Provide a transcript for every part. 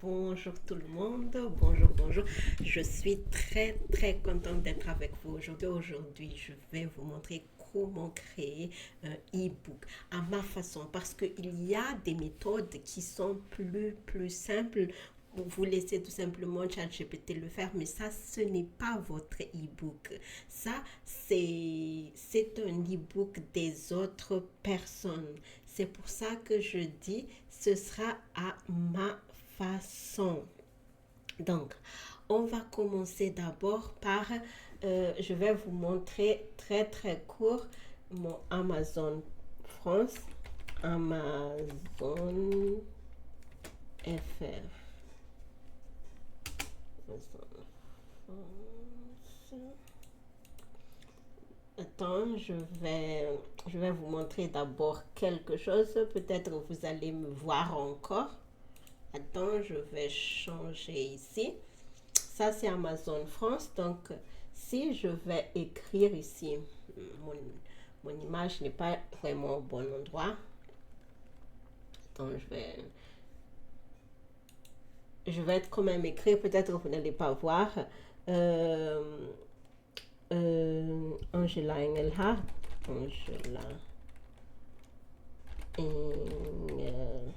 Bonjour tout le monde, bonjour, bonjour. Je suis très contente d'être avec vous aujourd'hui. Aujourd'hui, je vais vous montrer comment créer un e-book à ma façon parce qu'il y a des méthodes qui sont plus simples. Vous laissez tout simplement ChatGPT le faire, mais ça, ce n'est pas votre e-book. Ça, c'est un e-book des autres personnes. C'est pour ça que je dis, ce sera à ma façon. Donc, on va commencer d'abord par, je vais vous montrer très court mon Amazon France, Amazon FR. Amazon France. Attends, je vais vous montrer d'abord quelque chose. Peut-être vous allez me voir encore. Attends, je vais changer ici. Ça, c'est Amazon France. Donc, si je vais écrire ici, mon, mon image n'est pas vraiment au bon endroit. Attends, je vais quand même écrire. Peut-être que vous n'allez pas voir. Euh, Angela Engelhardt. Angela Engelhardt.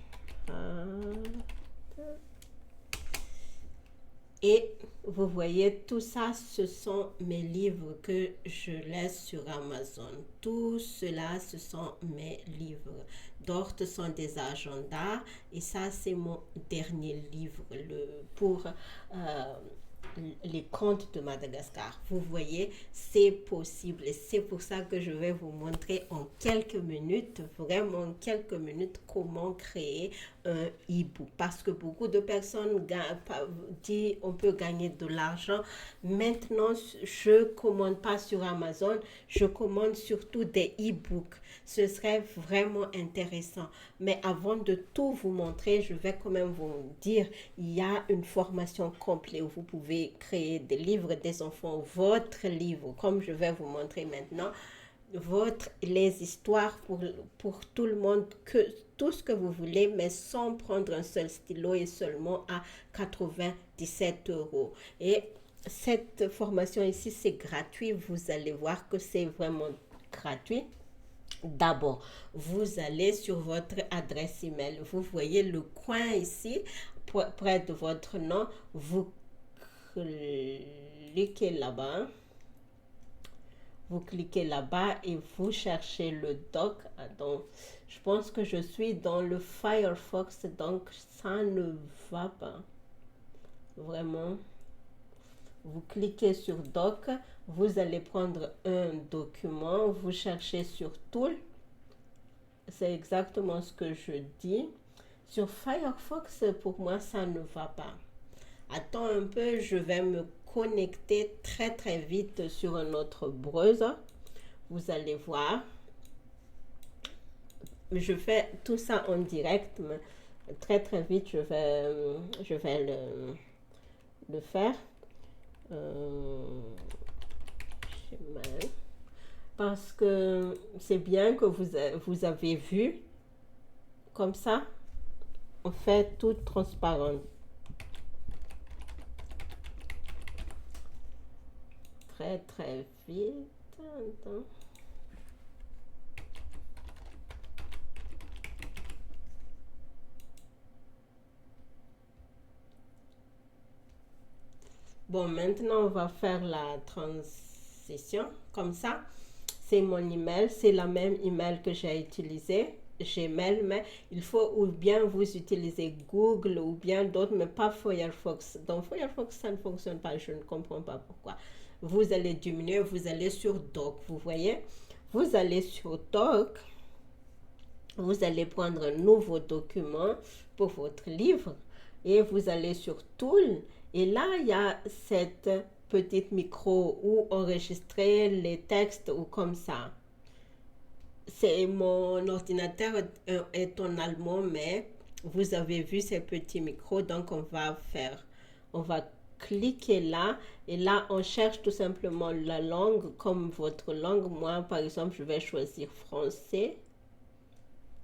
Et vous voyez, tout ça, ce sont mes livres que je laisse sur Amazon. Tout cela, ce sont mes livres. D'autres sont des agendas. Et ça, c'est mon dernier livre pour les contes de Madagascar. Vous voyez, c'est possible et c'est pour ça que je vais vous montrer en quelques minutes, vraiment en quelques minutes, comment créer un e-book. Parce que beaucoup de personnes disent on peut gagner de l'argent. Maintenant, je commande pas sur Amazon, je commande surtout des e-books. Ce serait vraiment intéressant. Mais avant de tout vous montrer, je vais quand même vous dire, il y a une formation complète où vous pouvez créer des livres des enfants, votre livre, comme je vais vous montrer maintenant, les histoires pour tout le monde, tout ce que vous voulez, mais sans prendre un seul stylo et seulement à 97 euros. Et cette formation ici, c'est gratuit. Vous allez voir que c'est vraiment gratuit. D'abord, vous allez sur votre adresse email. Vous voyez le coin ici, près de votre nom. Vous cliquez là-bas. Vous cliquez là-bas et vous cherchez le doc. Donc, je pense que je suis dans le Firefox, donc ça ne va pas. Vraiment. Vous cliquez sur doc. Vous allez prendre un document. Vous cherchez sur Tool. C'est exactement ce que je dis. Sur Firefox, pour moi, ça ne va pas. Attends un peu, je vais me connecter très vite sur un autre browser. Vous allez voir. Je fais tout ça en direct, mais très vite, je vais le faire. Parce que c'est bien que vous avez vu. Comme ça, on fait tout transparent. Très vite. Attends. Bon, maintenant, on va faire la transition. Comme ça, c'est mon email. C'est la même email que j'ai utilisé. Gmail, mais il faut ou bien vous utilisez Google ou bien d'autres, mais pas Firefox. Donc Firefox, ça ne fonctionne pas. Je ne comprends pas pourquoi. Vous allez diminuer, vous allez sur Doc. Vous voyez, vous allez sur Doc. Vous allez prendre un nouveau document pour votre livre et vous allez sur Tool. Et là, il y a cette petite micro où enregistrer les textes ou comme ça. C'est mon ordinateur est en allemand, mais vous avez vu ces petits micros, donc on va cliquer là et là on cherche tout simplement la langue comme votre langue. Moi, par exemple, je vais choisir français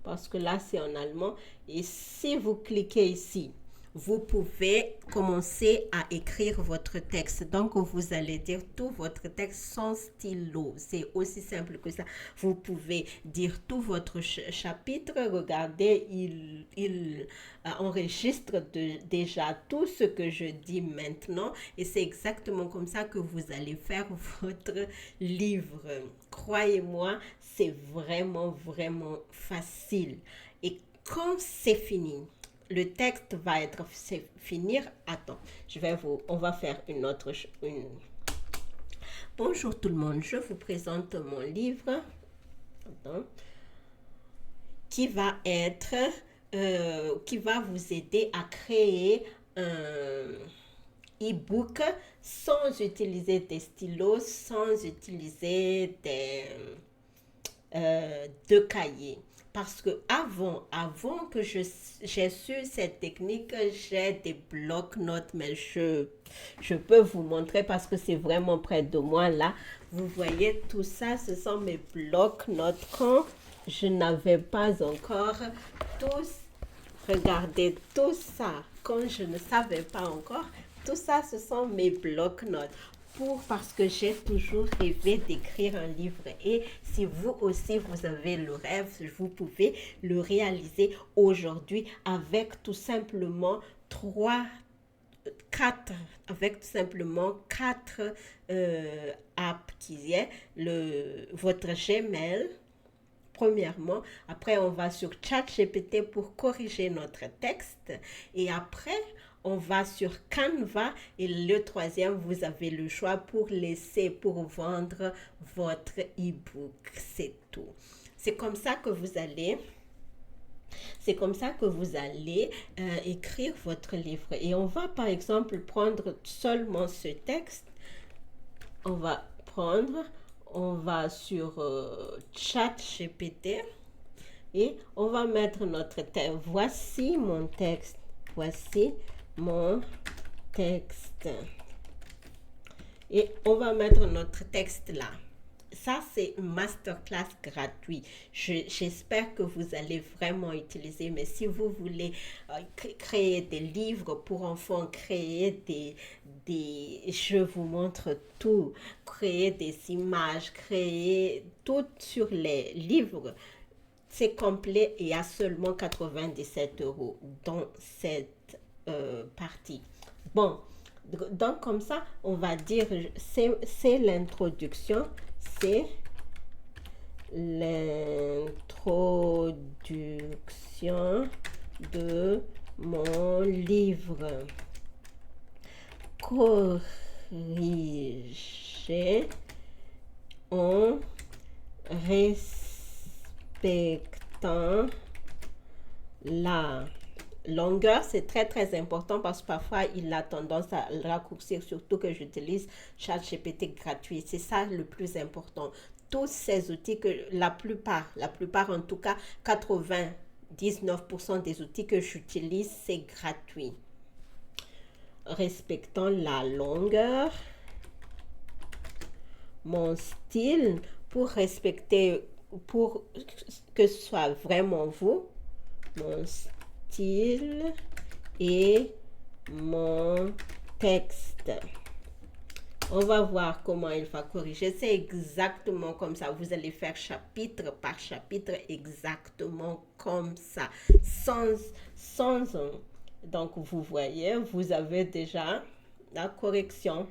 parce que là c'est en allemand. Et si vous cliquez ici, vous pouvez commencer à écrire votre texte. Donc, vous allez dire tout votre texte sans stylo. C'est aussi simple que ça. Vous pouvez dire tout votre chapitre. Regardez, il enregistre déjà tout ce que je dis maintenant. Et c'est exactement comme ça que vous allez faire votre livre. Croyez-moi, c'est vraiment, vraiment facile. Et quand c'est fini, le texte va être finir. Attends, on va faire une autre. Bonjour tout le monde, je vous présente mon livre. Attends, qui va être, qui va vous aider à créer un e-book sans utiliser des stylos, sans utiliser de cahiers. Parce que avant que j'ai su cette technique, j'ai des blocs-notes, mais je peux vous montrer parce que c'est vraiment près de moi là. Vous voyez tout ça, ce sont mes blocs-notes quand je n'avais pas encore tous. Regardez tout ça, quand je ne savais pas encore, tout ça, ce sont mes blocs-notes. Parce que j'ai toujours rêvé d'écrire un livre. Et si vous aussi, vous avez le rêve, vous pouvez le réaliser aujourd'hui avec tout simplement quatre apps qui est votre Gmail. Premièrement, après on va sur ChatGPT pour corriger notre texte et après on va sur Canva et le troisième, vous avez le choix pour vendre votre e-book. C'est tout. C'est comme ça que vous allez écrire votre livre. Et on va par exemple prendre seulement ce texte. On va sur ChatGPT et on va mettre notre texte. Voici mon texte. Et on va mettre notre texte là. Ça, c'est une masterclass gratuit. J'espère que vous allez vraiment utiliser. Mais si vous voulez créer des livres pour enfants, je vous montre tout. Créer des images, créer tout sur les livres. C'est complet et à seulement 97 € dans cette partie. Bon, donc comme ça, on va dire, c'est l'introduction. C'est l'introduction de mon livre. Corriger en respectant la longueur. C'est très très important parce que parfois il a tendance à raccourcir, surtout que j'utilise ChatGPT gratuit. C'est ça le plus important. Tous ces outils que la plupart en tout cas 99% des outils que j'utilise, c'est gratuit. Respectant la longueur, mon style, pour que ce soit vraiment vous, mon style et mon texte. On va voir comment il va corriger. C'est exactement comme ça. Vous allez faire chapitre par chapitre, exactement comme ça. Sans donc, vous voyez, vous avez déjà la correction.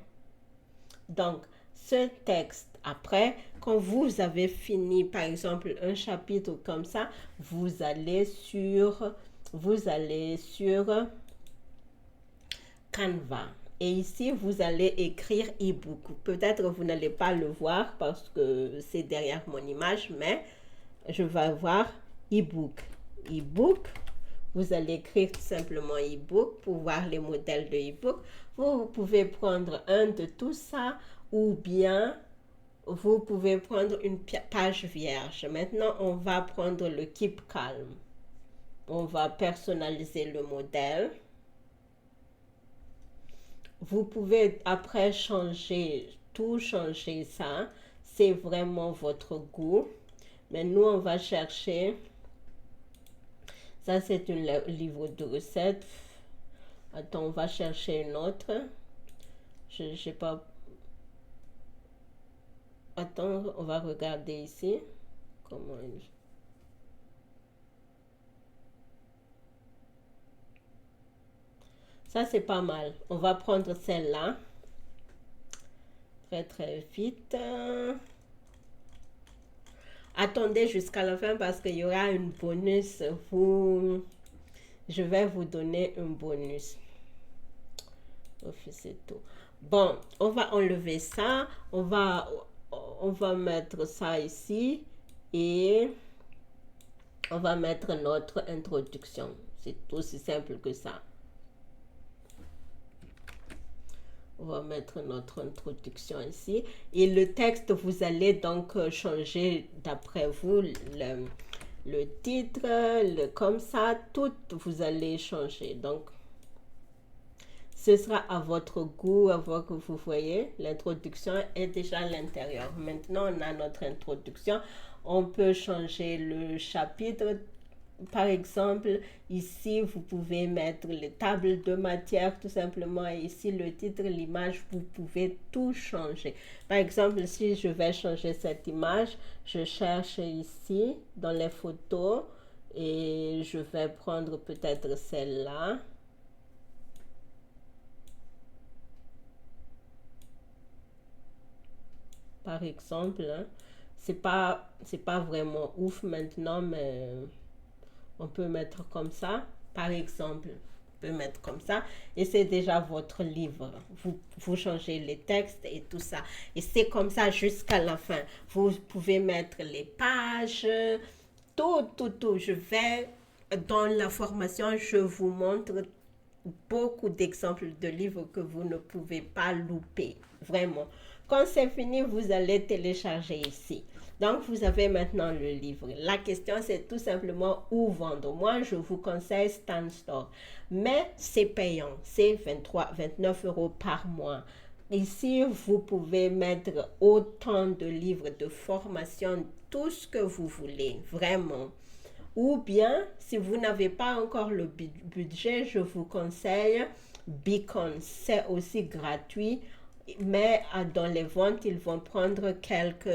Donc, ce texte, après, quand vous avez fini, par exemple, un chapitre comme ça, vous allez sur Canva. Et ici, vous allez écrire e-book. Peut-être vous n'allez pas le voir parce que c'est derrière mon image, mais je vais voir e-book. E-book, vous allez écrire tout simplement e-book pour voir les modèles de e-book. Vous pouvez prendre un de tout ça ou bien vous pouvez prendre une page vierge. Maintenant, on va prendre le Keep Calm. On va personnaliser le modèle. Vous pouvez après changer ça. C'est vraiment votre goût. Mais nous, on va chercher. Ça, c'est un livre de recettes. Attends, on va chercher une autre. Je sais pas. Attends, on va regarder ici. Comment ça, c'est pas mal. On va prendre celle-là. Très, très vite. Attendez jusqu'à la fin parce qu'il y aura une bonus. Je vais vous donner un bonus. C'est tout. Bon, on va enlever ça. On va mettre ça ici. Et on va mettre notre introduction. C'est aussi simple que ça. On va mettre notre introduction ici. Et le texte, vous allez donc changer d'après vous le titre, comme ça, tout vous allez changer. Donc, ce sera à votre goût, à voir que vous voyez. L'introduction est déjà à l'intérieur. Maintenant, on a notre introduction. On peut changer le chapitre. Par exemple, ici, vous pouvez mettre les tables de matière tout simplement. Et ici, le titre, l'image, vous pouvez tout changer. Par exemple, si je vais changer cette image, je cherche ici dans les photos et je vais prendre peut-être celle-là. Par exemple, hein. C'est pas vraiment ouf maintenant, mais on peut mettre comme ça. Par exemple, on peut mettre comme ça. Et c'est déjà votre livre. Vous changez les textes et tout ça. Et c'est comme ça jusqu'à la fin. Vous pouvez mettre les pages, tout. Je vais, dans la formation, je vous montre beaucoup d'exemples de livres que vous ne pouvez pas louper. Vraiment. Quand c'est fini, vous allez télécharger ici. Donc, vous avez maintenant le livre. La question, c'est tout simplement où vendre. Moi, je vous conseille Stan Store. Mais c'est payant. C'est 29 euros par mois. Ici, vous pouvez mettre autant de livres de formation, tout ce que vous voulez. Vraiment. Ou bien, si vous n'avez pas encore le budget, je vous conseille Beacon. C'est aussi gratuit. Mais dans les ventes, ils vont prendre quelques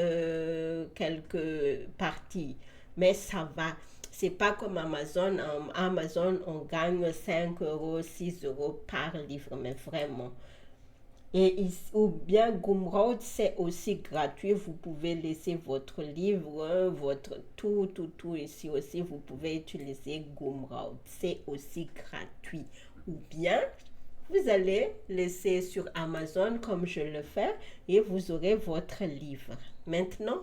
parties. Mais ça va. C'est pas comme Amazon. Amazon, on gagne 5 euros, 6 euros par livre. Mais vraiment. Ou bien Gumroad, c'est aussi gratuit. Vous pouvez laisser votre livre, votre tout ici aussi. Vous pouvez utiliser Gumroad. C'est aussi gratuit. Ou bien, vous allez laisser sur Amazon comme je le fais et vous aurez votre livre. Maintenant,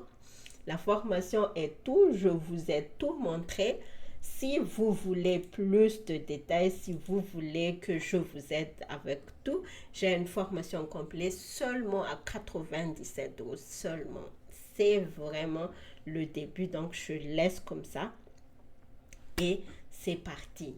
la formation est tout. Je vous ai tout montré. Si vous voulez plus de détails, si vous voulez que je vous aide avec tout, j'ai une formation complète seulement à 97 euros seulement. C'est vraiment le début, donc je laisse comme ça et c'est parti.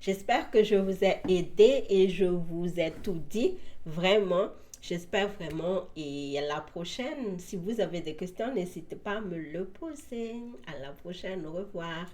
J'espère que je vous ai aidé et je vous ai tout dit. Vraiment, j'espère vraiment. Et à la prochaine, si vous avez des questions, n'hésitez pas à me le poser. À la prochaine, au revoir.